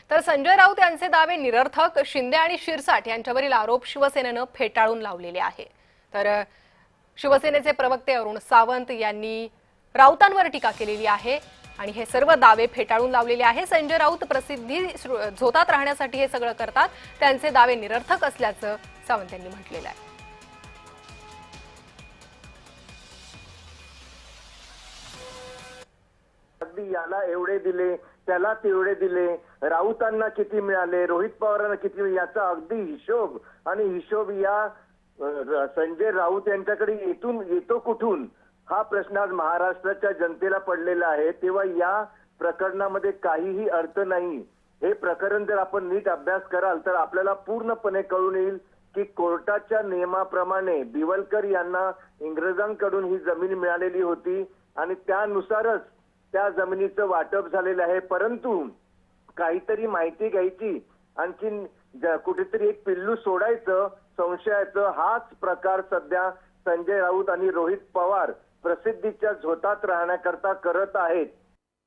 तर संजय राऊत यांचे दावे निरर्थक, शिंदे आणि शिरसाट यांच्यावरील आरोप शिवसेनेनं फेटाळून लावलेले आहे। तर शिवसेनेचे प्रवक्ते अरुण सावंत यांनी राऊतांवर टीका केलेली आहे आणि हे सर्व दावे फेटाळून लावलेले आहे। संजय राऊत प्रसिद्धी झोतात राहण्यासाठी हे सगळं करतात, त्यांचे दावे निरर्थक असल्याचं सावंत यांनी म्हटलेलं आहे। अगदी याला एवढे दिले, त्याला तेवढे दिले, राऊतांना किती मिळाले, रोहित पवारांना किती, याचा अगदी हिशोब आणि हिशोब या संजय राऊत यांच्याकडे येतो कुठून, हा प्रश्न आज महाराष्ट्राच्या जनतेला पडलेला आहे। तेव्हा या प्रकरणामध्ये काहीही अर्थ नाही। हे प्रकरण जर आपण नीट अभ्यास कराल तर आपल्याला पूर्णपणे कळून येईल की कोर्टाच्या नियमाप्रमाणे बिवलकर यांना इंग्रजांकडून ही जमीन मिळालेली होती आणि त्यानुसारच त्या जमिनीचं वाटप झालेलं आहे। परंतु काहीतरी माहिती घ्यायची, आणखीन कुठेतरी एक पिल्लू सोडायचं संशयाचं, हाच प्रकार सध्या संजय राऊत आणि रोहित पवार प्रसिद्धीच्या झोतात राहण्याकरता करत आहेत।